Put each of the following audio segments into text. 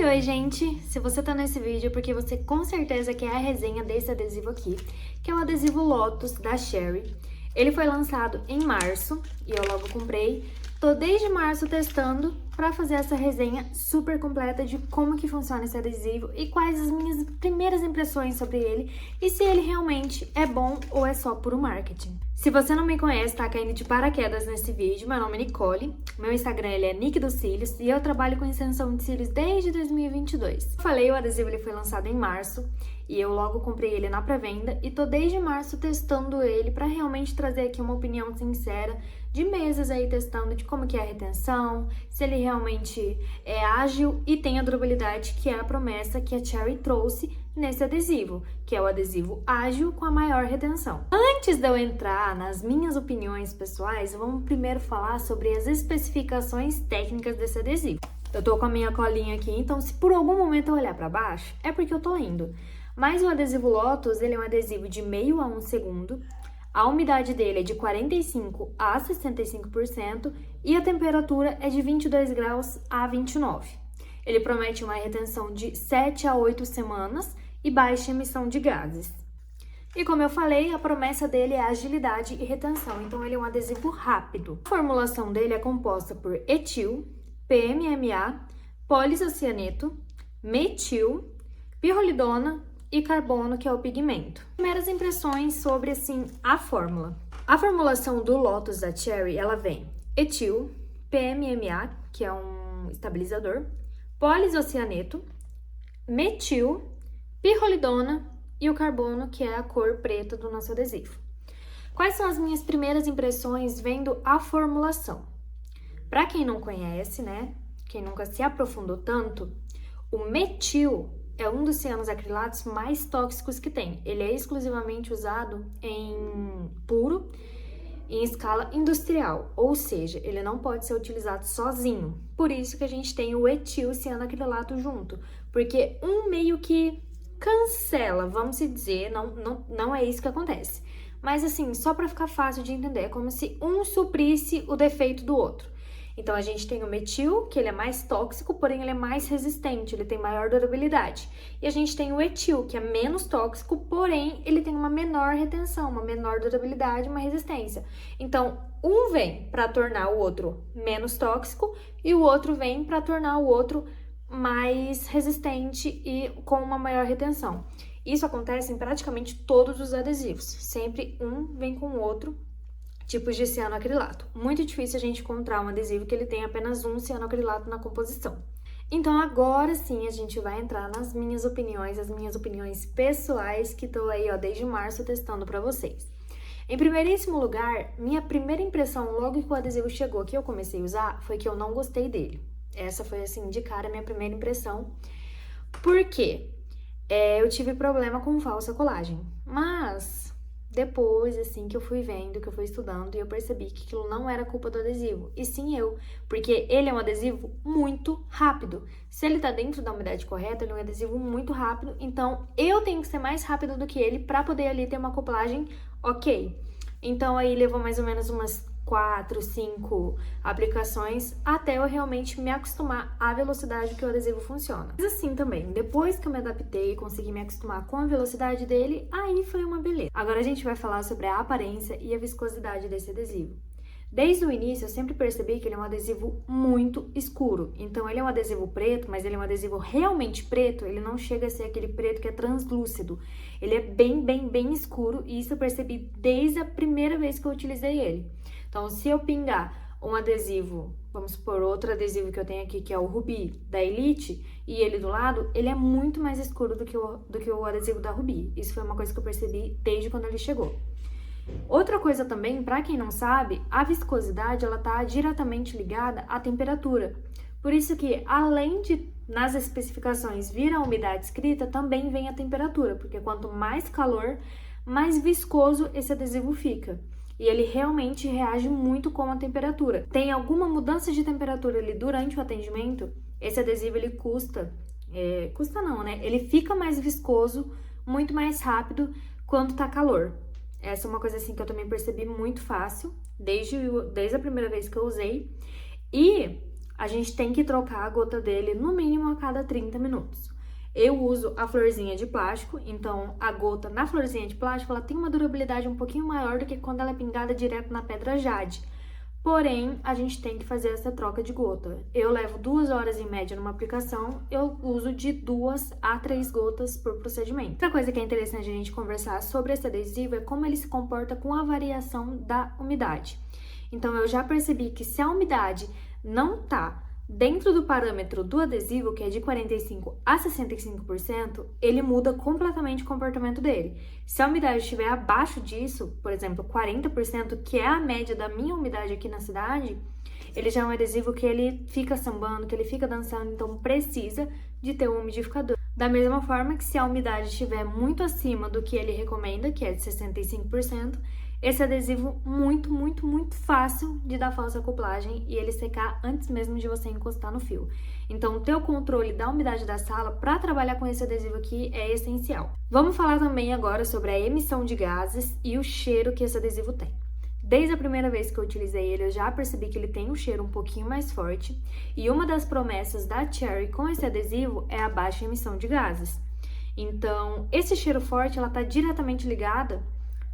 Oi, gente! Se você tá nesse vídeo é porque você com certeza quer a resenha desse adesivo aqui, que é o adesivo Lotus da Cherry. Ele foi lançado em março e eu logo comprei. Tô desde março testando pra fazer essa resenha super completa de como que funciona esse adesivo e quais as minhas primeiras impressões sobre ele e se ele realmente é bom ou é só puro marketing. Se você não me conhece, tá caindo de paraquedas nesse vídeo, meu nome é Nicole, meu Instagram ele é Nick dos Cílios e eu trabalho com extensão de cílios desde 2022. Como falei, o adesivo ele foi lançado em março e eu logo comprei ele na pré-venda e tô desde março testando ele pra realmente trazer aqui uma opinião sincera de meses aí testando de como que é a retenção, se ele realmente é ágil e tem a durabilidade que é a promessa que a Cherry trouxe nesse adesivo, que é o adesivo ágil com a maior retenção. Antes de eu entrar nas minhas opiniões pessoais, vamos primeiro falar sobre as especificações técnicas desse adesivo. Eu tô com a minha colinha aqui, então se por algum momento eu olhar para baixo, é porque eu tô lendo. Mas o adesivo Lotus, ele é um adesivo de meio a 1 segundo, a umidade dele é de 45 a 65% e a temperatura é de 22 graus a 29. Ele promete uma retenção de 7 a 8 semanas e baixa emissão de gases. E como eu falei, a promessa dele é agilidade e retenção, então ele é um adesivo rápido. A formulação dele é composta por etil, PMMA, polisocianeto, metil, pirrolidona e carbono, que é o pigmento. Primeiras impressões sobre, assim, a fórmula. A formulação do Lotus da Cherry, ela vem etil, PMMA, que é um estabilizador, polisocianeto, metil, pirrolidona e o carbono, que é a cor preta do nosso adesivo. Quais são as minhas primeiras impressões vendo a formulação? Para quem não conhece, né, quem nunca se aprofundou tanto, o metil é um dos cianoacrilatos mais tóxicos que tem. Ele é exclusivamente usado em puro, em escala industrial, ou seja, ele não pode ser utilizado sozinho. Por isso que a gente tem o etil cianoacrilato junto, porque um meio que cancela, vamos dizer, não é isso que acontece. Mas assim, só para ficar fácil de entender, é como se um suprisse o defeito do outro. Então, a gente tem o metil, que ele é mais tóxico, porém ele é mais resistente, ele tem maior durabilidade. E a gente tem o etil, que é menos tóxico, porém ele tem uma menor retenção, uma menor durabilidade, uma resistência. Então, um vem para tornar o outro menos tóxico e o outro vem para tornar o outro mais resistente e com uma maior retenção. Isso acontece em praticamente todos os adesivos, sempre um vem com o outro. Tipos de cianoacrilato. Muito difícil a gente encontrar um adesivo que ele tenha apenas um cianoacrilato na composição. Então agora sim a gente vai entrar nas minhas opiniões, as minhas opiniões pessoais que tô aí ó, desde março testando pra vocês. Em primeiríssimo lugar, minha primeira impressão logo que o adesivo chegou, que eu comecei a usar, foi que eu não gostei dele. Essa foi assim, de cara, a minha primeira impressão. Por quê? Eu tive problema com falsa colagem, mas depois, assim, que eu fui vendo, que eu fui estudando, e eu percebi que aquilo não era culpa do adesivo, e sim eu, porque ele é um adesivo muito rápido. Se ele tá dentro da umidade correta, ele é um adesivo muito rápido, então eu tenho que ser mais rápido do que ele pra poder ali ter uma acoplagem ok. Então aí levou mais ou menos umas 4, 5 aplicações até eu realmente me acostumar à velocidade que o adesivo funciona. Mas assim também, depois que eu me adaptei e consegui me acostumar com a velocidade dele, aí foi uma beleza. Agora a gente vai falar sobre a aparência e a viscosidade desse adesivo. Desde o início eu sempre percebi que ele é um adesivo muito escuro, então ele é um adesivo preto, mas ele é um adesivo realmente preto, ele não chega a ser aquele preto que é translúcido, ele é bem escuro e isso eu percebi desde a primeira vez que eu utilizei ele. Então se eu pingar um adesivo, vamos supor outro adesivo que eu tenho aqui que é o Rubi da Elite e ele do lado, ele é muito mais escuro do que o adesivo da Rubi, isso foi uma coisa que eu percebi desde quando ele chegou. Outra coisa também, para quem não sabe, a viscosidade ela está diretamente ligada à temperatura. Por isso que, além de nas especificações vir a umidade escrita, também vem a temperatura, porque quanto mais calor, mais viscoso esse adesivo fica. E ele realmente reage muito com a temperatura. Tem alguma mudança de temperatura ali durante o atendimento, esse adesivo ele custa não, né? Ele fica mais viscoso, muito mais rápido quando tá calor. Essa é uma coisa assim que eu também percebi muito fácil, desde a primeira vez que eu usei. E a gente tem que trocar a gota dele no mínimo a cada 30 minutos. Eu uso a florzinha de plástico, então a gota na florzinha de plástico ela tem uma durabilidade um pouquinho maior do que quando ela é pingada direto na pedra jade. Porém, a gente tem que fazer essa troca de gota. Eu levo 2 horas em média numa aplicação, eu uso de 2 a 3 gotas por procedimento. Outra coisa que é interessante a gente conversar sobre esse adesivo é como ele se comporta com a variação da umidade. Então, eu já percebi que se a umidade não tá dentro do parâmetro do adesivo, que é de 45 a 65%, ele muda completamente o comportamento dele. Se a umidade estiver abaixo disso, por exemplo, 40%, que é a média da minha umidade aqui na cidade, ele já é um adesivo que ele fica sambando, que ele fica dançando, então precisa de ter um umidificador. Da mesma forma que se a umidade estiver muito acima do que ele recomenda, que é de 65%, esse adesivo muito fácil de dar falsa acoplagem e ele secar antes mesmo de você encostar no fio. Então, ter o controle da umidade da sala para trabalhar com esse adesivo aqui é essencial. Vamos falar também agora sobre a emissão de gases e o cheiro que esse adesivo tem. Desde a primeira vez que eu utilizei ele, eu já percebi que ele tem um cheiro um pouquinho mais forte e uma das promessas da Cherry com esse adesivo é a baixa emissão de gases. Então, esse cheiro forte, ela está diretamente ligada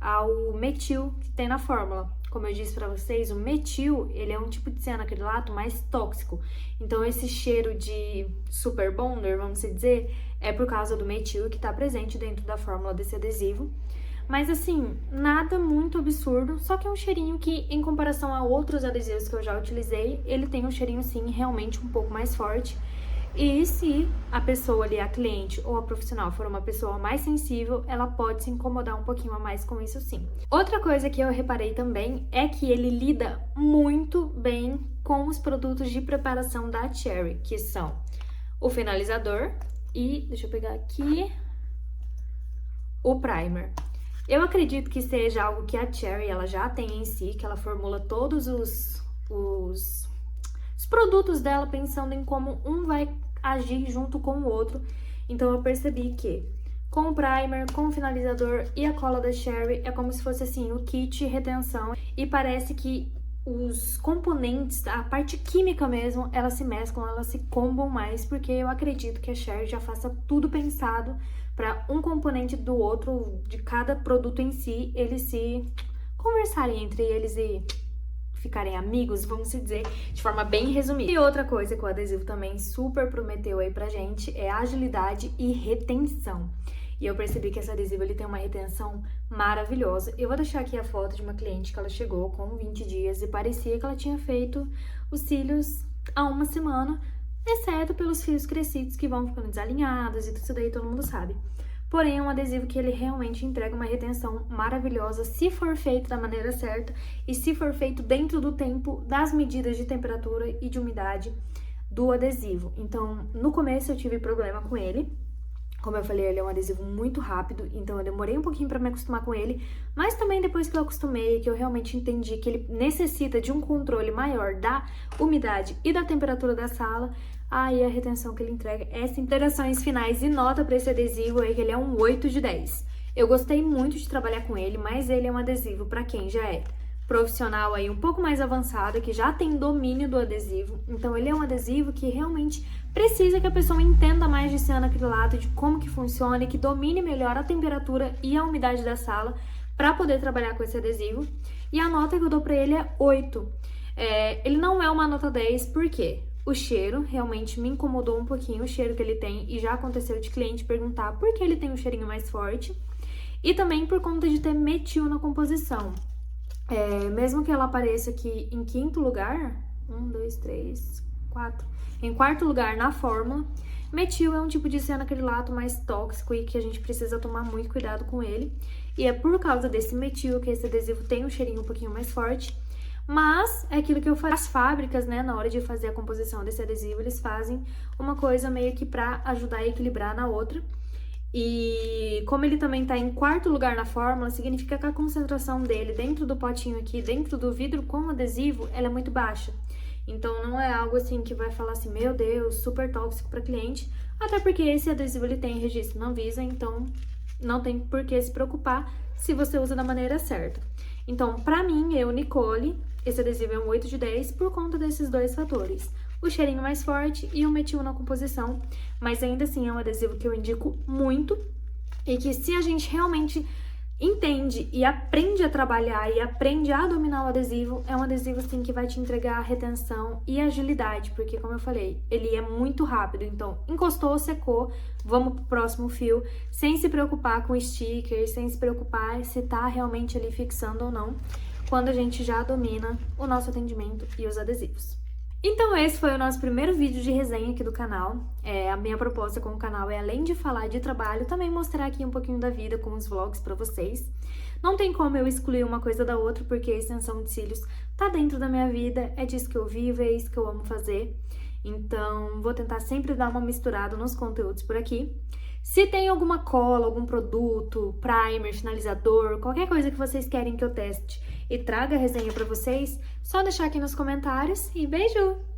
ao metil que tem na fórmula. Como eu disse para vocês, o metil, ele é um tipo de cianacrilato mais tóxico. Então, esse cheiro de super bonder, vamos dizer, é por causa do metil que está presente dentro da fórmula desse adesivo. Mas assim, nada muito absurdo, só que é um cheirinho que, em comparação a outros adesivos que eu já utilizei, ele tem um cheirinho sim, realmente um pouco mais forte. E se a pessoa ali, a cliente ou a profissional, for uma pessoa mais sensível, ela pode se incomodar um pouquinho a mais com isso sim. Outra coisa que eu reparei também é que ele lida muito bem com os produtos de preparação da Cherry, que são o finalizador e, deixa eu pegar aqui, o primer. Eu acredito que seja algo que a Cherry ela já tem em si, que ela formula todos os produtos dela pensando em como um vai agir junto com o outro. Então eu percebi que com o primer, com o finalizador e a cola da Cherry é como se fosse assim o kit retenção e parece que os componentes, a parte química mesmo, elas se mesclam, elas se combam mais, porque eu acredito que a Cherry já faça tudo pensado para um componente do outro, de cada produto em si, eles se conversarem entre eles e ficarem amigos, vamos dizer, de forma bem resumida. E outra coisa que o adesivo também super prometeu aí pra gente é agilidade e retenção. E eu percebi que esse adesivo ele tem uma retenção maravilhosa. Eu vou deixar aqui a foto de uma cliente que ela chegou com 20 dias e parecia que ela tinha feito os cílios há uma semana, exceto pelos fios crescidos que vão ficando desalinhados e tudo isso daí todo mundo sabe. Porém, é um adesivo que ele realmente entrega uma retenção maravilhosa se for feito da maneira certa e se for feito dentro do tempo das medidas de temperatura e de umidade do adesivo. Então, no começo eu tive problema com ele. Como eu falei, ele é um adesivo muito rápido, então eu demorei um pouquinho para me acostumar com ele, mas também depois que eu acostumei, que eu realmente entendi que ele necessita de um controle maior da umidade e da temperatura da sala, aí a retenção que ele entrega é essa. Interações finais e nota para esse adesivo é que ele é um 8 de 10. Eu gostei muito de trabalhar com ele, mas ele é um adesivo para quem já é profissional aí um pouco mais avançado, que já tem domínio do adesivo. Então ele é um adesivo que realmente precisa que a pessoa entenda mais de cianacrilato, de como que funciona e que domine melhor a temperatura e a umidade da sala para poder trabalhar com esse adesivo. E a nota que eu dou para ele é 8. Ele não é uma nota 10, por quê? O cheiro realmente me incomodou um pouquinho, o cheiro que ele tem, e já aconteceu de cliente perguntar por que ele tem um cheirinho mais forte. E também por conta de ter metil na composição. Mesmo que ela apareça aqui em quinto lugar, 1, 2, 3, 4, em quarto lugar na fórmula, metil é um tipo de cianacrilato mais tóxico e que a gente precisa tomar muito cuidado com ele. E é por causa desse metil que esse adesivo tem um cheirinho um pouquinho mais forte. Mas é aquilo que eu falei, as fábricas, né, na hora de fazer a composição desse adesivo, eles fazem uma coisa meio que pra ajudar a equilibrar na outra. E como ele também tá em quarto lugar na fórmula, significa que a concentração dele dentro do potinho aqui, dentro do vidro com adesivo, ela é muito baixa. Então não é algo assim que vai falar assim, meu Deus, super tóxico para cliente, até porque esse adesivo ele tem registro na Anvisa, então não tem por que se preocupar se você usa da maneira certa. Então, pra mim, eu, Nicole, esse adesivo é um 8 de 10 por conta desses dois fatores. o cheirinho mais forte e o metil na composição, mas ainda assim é um adesivo que eu indico muito e que se a gente realmente entende e aprende a trabalhar e aprende a dominar o adesivo, é um adesivo assim que vai te entregar retenção e agilidade, porque como eu falei, ele é muito rápido, então encostou, secou, vamos pro próximo fio, sem se preocupar com sticker, sem se preocupar se tá realmente ali fixando ou não, quando a gente já domina o nosso atendimento e os adesivos. Então esse foi o nosso primeiro vídeo de resenha aqui do canal. A minha proposta com o canal é, além de falar de trabalho, também mostrar aqui um pouquinho da vida com os vlogs pra vocês. Não tem como eu excluir uma coisa da outra, porque a extensão de cílios tá dentro da minha vida, é disso que eu vivo, é isso que eu amo fazer. Então vou tentar sempre dar uma misturada nos conteúdos por aqui. Se tem alguma cola, algum produto, primer, finalizador, qualquer coisa que vocês querem que eu teste e traga a resenha pra vocês, só deixar aqui nos comentários e beijo!